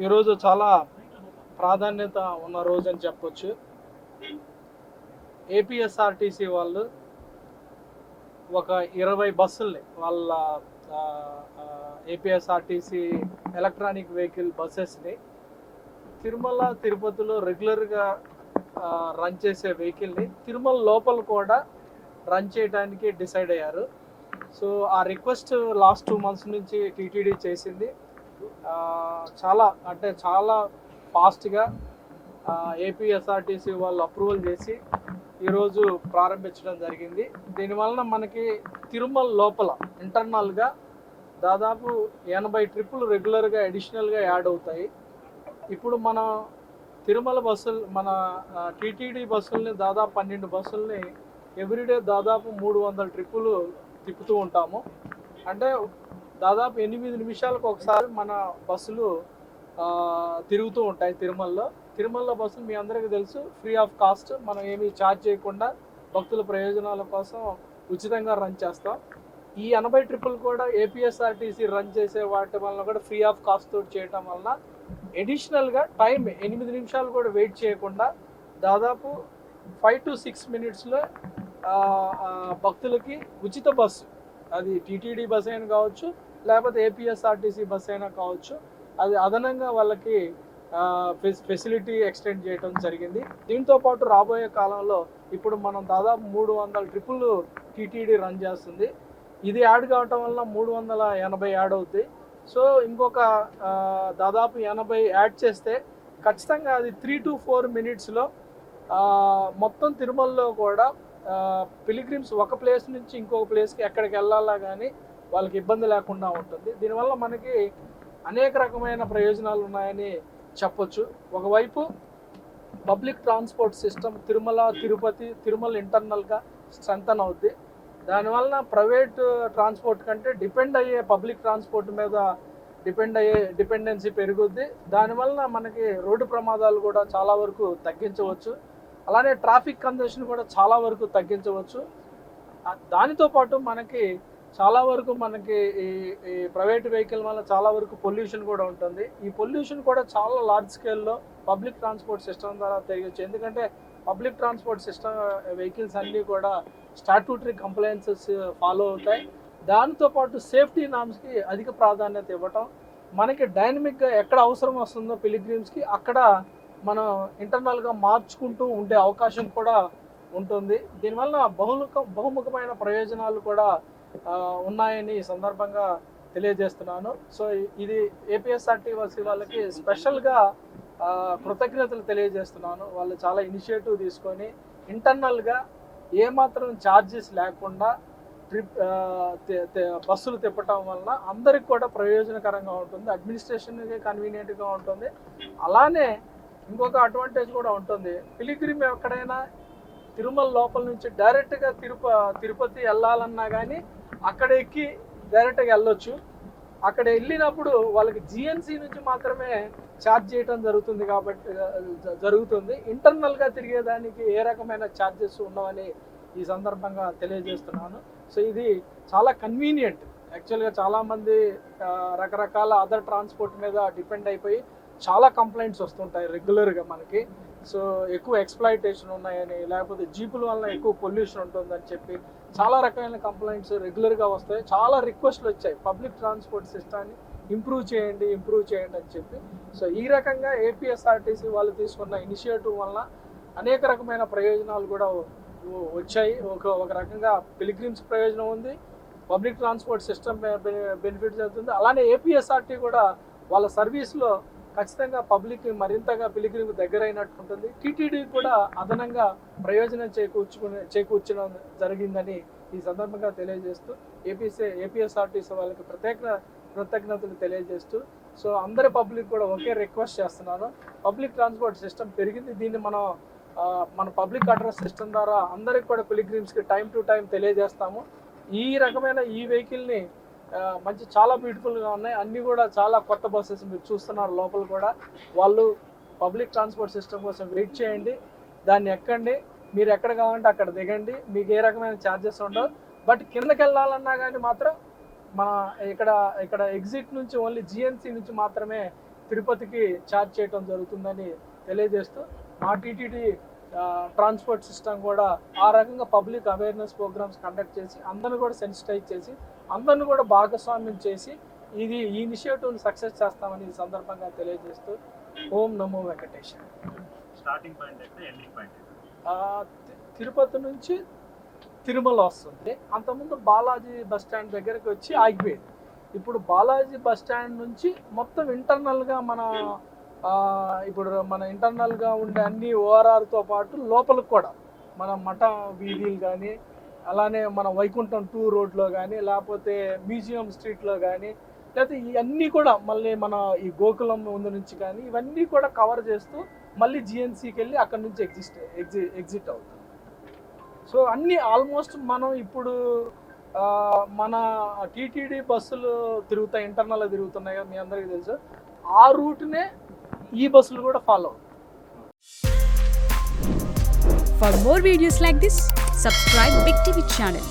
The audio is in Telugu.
ఈరోజు చాలా ప్రాధాన్యత ఉన్న రోజు అని చెప్పొచ్చు. ఏపీఎస్ఆర్టీసీ వాళ్ళు ఒక 20 బస్సుల్ని వాళ్ళ ఏపీఎస్ఆర్టీసీ ఎలక్ట్రానిక్ వెహికల్ బస్సెస్ని తిరుమల తిరుపతిలో రెగ్యులర్గా రన్ చేసే వెహికల్ని తిరుమల లోపల కూడా రన్ చేయడానికి డిసైడ్ అయ్యారు. సో ఆ రిక్వెస్ట్ లాస్ట్ 2 months నుంచి టీటీడీ చేసింది. చాలా ఫాస్ట్గా ఏపీఎస్ఆర్టీసీ వాళ్ళు అప్రూవల్ చేసి ఈరోజు ప్రారంభించడం జరిగింది. దీనివలన మనకి తిరుమల లోపల ఇంటర్నల్గా దాదాపు 80 ట్రిప్పులు రెగ్యులర్గా అడిషనల్గా యాడ్ అవుతాయి. ఇప్పుడు మన తిరుమల బస్సులు మన టీటీడీ బస్సుల్ని దాదాపు 12 బస్సుల్ని ఎవ్రీడే దాదాపు 300 ట్రిప్పులు తిప్పుతూ ఉంటాము. అంటే దాదాపు 8 నిమిషాలకు ఒకసారి మన బస్సులు తిరుగుతూ ఉంటాయి తిరుమలలో బస్సులు మీ అందరికీ తెలుసు, ఫ్రీ ఆఫ్ కాస్ట్. మనం ఏమీ ఛార్జ్ చేయకుండా భక్తుల ప్రయోజనాల కోసం ఉచితంగా రన్ చేస్తాం. ఈ 80 ట్రిప్పులు కూడా ఏపీఎస్ఆర్టీసీ రన్ చేసే వాటి వలన కూడా ఫ్రీ ఆఫ్ కాస్ట్ తోటి చేయటం వలన అడిషనల్గా టైం 8 నిమిషాలు కూడా వెయిట్ చేయకుండా దాదాపు 5 to 6 minutesలో భక్తులకి ఉచిత బస్సు, అది టీటీడీ బస్ అయినా కావచ్చు లేకపోతే ఏపీఎస్ఆర్టీసీ బస్ అయినా కావచ్చు, అది అదనంగా వాళ్ళకి ఫెసిలిటీ ఎక్స్టెండ్ చేయడం జరిగింది. దీంతో పాటు రాబోయే కాలంలో ఇప్పుడు మనం దాదాపు 300 ట్రిప్పులు టీటీడీ రన్ చేస్తుంది. ఇది యాడ్ కావటం వల్ల 380 యాడ్ అవుతాయి. సో ఇంకొక దాదాపు 80 యాడ్ చేస్తే ఖచ్చితంగా అది 3 to 4 minutesలో మొత్తం తిరుమలలో కూడా పిలిగ్రిమ్స్ ఒక ప్లేస్ నుంచి ఇంకొక ప్లేస్కి ఎక్కడికి వెళ్ళాలా కానీ వాళ్ళకి ఇబ్బంది లేకుండా ఉంటుంది. దీనివల్ల మనకి అనేక రకమైన ప్రయోజనాలు ఉన్నాయని చెప్పొచ్చు. ఒకవైపు పబ్లిక్ ట్రాన్స్పోర్ట్ సిస్టమ్ తిరుమల ఇంటర్నల్గా స్ట్రెంథన్ అవుద్ది. దానివల్ల ప్రైవేట్ ట్రాన్స్పోర్ట్ కంటే పబ్లిక్ ట్రాన్స్పోర్ట్ మీద డిపెండెన్సీ పెరుగుద్ది. దానివల్ల మనకి రోడ్డు ప్రమాదాలు కూడా చాలా వరకు తగ్గించవచ్చు. అలానే ట్రాఫిక్ కంజెషన్ కూడా చాలా వరకు తగ్గించవచ్చు. దానితో పాటు మనకి చాలా వరకు ఈ ప్రైవేట్ వెహికల్ వల్ల చాలా వరకు పొల్యూషన్ కూడా ఉంటుంది. ఈ పొల్యూషన్ కూడా చాలా లార్జ్ స్కేల్లో పబ్లిక్ ట్రాన్స్పోర్ట్ సిస్టమ్ ద్వారా తెలియచ్చు. ఎందుకంటే పబ్లిక్ ట్రాన్స్పోర్ట్ సిస్టమ్ వెహికల్స్ అన్నీ కూడా స్టాట్యూటరీ కంప్లైన్సెస్ ఫాలో అవుతాయి. దానితో పాటు సేఫ్టీ నామ్స్కి అధిక ప్రాధాన్యత ఇవ్వటం, మనకి డైనమిక్గా ఎక్కడ అవసరం వస్తుందో పిలిగ్రిమ్స్కి అక్కడ మనం ఇంటర్నల్గా మార్చుకుంటూ ఉండే అవకాశం కూడా ఉంటుంది. దీనివల్ల బహుముఖమైన ప్రయోజనాలు కూడా ఉన్నాయని ఈ సందర్భంగా తెలియజేస్తున్నాను. సో ఇది ఏపీఎస్ఆర్టీసీ వాళ్ళకి స్పెషల్గా కృతజ్ఞతలు తెలియజేస్తున్నాను. వాళ్ళు చాలా ఇనిషియేటివ్ తీసుకొని ఇంటర్నల్గా ఏమాత్రం ఛార్జెస్ లేకుండా బస్సులు తిప్పటం వలన అందరికి కూడా ప్రయోజనకరంగా ఉంటుంది, అడ్మినిస్ట్రేషన్కి కన్వీనియంట్గా ఉంటుంది. అలానే ఇంకొక అడ్వాంటేజ్ కూడా ఉంటుంది. పిలిగ్రిమ్ ఎక్కడైనా తిరుమల లోపల నుంచి డైరెక్ట్గా తిరుపతి వెళ్ళాలన్నా కానీ అక్కడ ఎక్కి డైరెక్ట్గా వెళ్ళొచ్చు. అక్కడ వెళ్ళినప్పుడు వాళ్ళకి జిఎన్సీ నుంచి మాత్రమే ఛార్జ్ చేయడం జరుగుతుంది. ఇంటర్నల్గా తిరిగేదానికి ఏ రకమైన ఛార్జెస్ ఉండవని ఈ సందర్భంగా తెలియజేస్తున్నాను. సో ఇది చాలా కన్వీనియంట్. యాక్చువల్గా చాలామంది రకరకాల అదర్ ట్రాన్స్పోర్ట్ మీద డిపెండ్ అయిపోయి చాలా కంప్లైంట్స్ వస్తుంటాయి రెగ్యులర్గా మనకి. సో ఎక్కువ ఎక్స్‌ప్లాయిటేషన్ ఉన్నాయని, లేకపోతే జీపుల వల్ల ఎక్కువ పొల్యూషన్ ఉంటుందని చెప్పి చాలా రకమైన కంప్లైంట్స్ రెగ్యులర్గా వస్తాయి. చాలా రిక్వెస్ట్లు వచ్చాయి పబ్లిక్ ట్రాన్స్పోర్ట్ సిస్టాన్ని ఇంప్రూవ్ చేయండి అని చెప్పి. సో ఈ రకంగా ఏపీఎస్ఆర్టీసీ వాళ్ళు తీసుకున్న ఇనిషియేటివ్ వల్ల అనేక రకమైన ప్రయోజనాలు కూడా వచ్చాయి. ఒక రకంగా పిలిగ్రిమ్స్ ప్రయోజనం ఉంది, పబ్లిక్ ట్రాన్స్పోర్ట్ సిస్టమ్ బెనిఫిట్ జరుగుతుంది. అలానే ఏపీఎస్ఆర్టీ కూడా వాళ్ళ సర్వీస్లో ఖచ్చితంగా పబ్లిక్ మరింతగా పిలిగ్రిమ్ దగ్గరైనట్టు ఉంటుంది. టీటీడీ కూడా అదనంగా ప్రయోజనం చేకూర్చడం జరిగిందని ఈ సందర్భంగా తెలియజేస్తూ ఏపీఎస్ఆర్టీసీ వాళ్ళకి కృతజ్ఞతలు తెలియజేస్తూ, సో అందరి పబ్లిక్ కూడా ఒకే రిక్వెస్ట్ చేస్తున్నాను. పబ్లిక్ ట్రాన్స్పోర్ట్ సిస్టమ్ పెరిగింది, దీన్ని మన పబ్లిక్ అడ్రస్ సిస్టమ్ ద్వారా అందరికి కూడా పిలిగ్రిమ్స్కి టైం టు టైం తెలియజేస్తాము. ఈ రకమైన ఈ వెహికల్ని చాలా బ్యూటిఫుల్గా ఉన్నాయి. అన్నీ కూడా చాలా కొత్త బస్సెస్ మీరు చూస్తున్నారు. లోపల కూడా వాళ్ళు పబ్లిక్ ట్రాన్స్పోర్ట్ సిస్టమ్ కోసం వెయిట్ చేయండి, దాన్ని ఎక్కండి, మీరు ఎక్కడ కావాలంటే అక్కడ దిగండి, మీకు ఏ రకమైన ఛార్జెస్ ఉండవు. బట్ కిందకి వెళ్ళాలన్నా కానీ మాత్రం మన ఇక్కడ ఎగ్జిట్ నుంచి ఓన్లీ జిఎన్సీ నుంచి మాత్రమే తిరుపతికి ఛార్జ్ చేయడం జరుగుతుందని తెలియజేస్తూ మా టీటీడీ ట్రాన్స్పోర్ట్ సిస్టమ్ కూడా ఆ రకంగా పబ్లిక్ అవేర్నెస్ ప్రోగ్రామ్స్ కండక్ట్ చేసి అందరిని కూడా సెన్సిటైజ్ చేసి అందరిని కూడా భాగస్వామ్యం చేసి ఈ ఇనిషియేటివ్ని సక్సెస్ చేస్తామని ఈ సందర్భంగా తెలియజేస్తూ ఓం నమో వెంకటేశ. స్టార్టింగ్ పాయింట్ అయితే ఎండింగ్ పాయింట్ తిరుపతి నుంచి తిరుమల వస్తుంది. అంతకుముందు బాలాజీ బస్ స్టాండ్ దగ్గరికి వచ్చి ఆగిపోయేది. ఇప్పుడు బాలాజీ బస్ స్టాండ్ నుంచి మొత్తం ఇంటర్నల్గా ఇప్పుడు మన ఇంటర్నల్గా ఉండే అన్ని ఓఆర్ఆర్తో పాటు లోపలికి కూడా మన మఠ వీధులు కానీ, అలానే మన వైకుంఠం 2 రోడ్లో కానీ, లేకపోతే మ్యూజియం స్ట్రీట్లో కానీ, లేకపోతే ఇవన్నీ కూడా మళ్ళీ మన ఈ గోకులం ముందు నుంచి కానీ ఇవన్నీ కూడా కవర్ చేస్తూ మళ్ళీ జిఎన్సీకి వెళ్ళి అక్కడ నుంచి ఎగ్జిట్ అవుతుంది. సో అన్నీ ఆల్మోస్ట్ మనం ఇప్పుడు మన టీటీడీ బస్సులు తిరుగుతాయి, ఇంటర్నల్గా తిరుగుతున్నాయి కదా, మీ అందరికీ తెలుసు. ఆ రూట్నే ఈ బస్సులు కూడా ఫాలో అవుతాయి. For more videos like this, subscribe Big TV channel.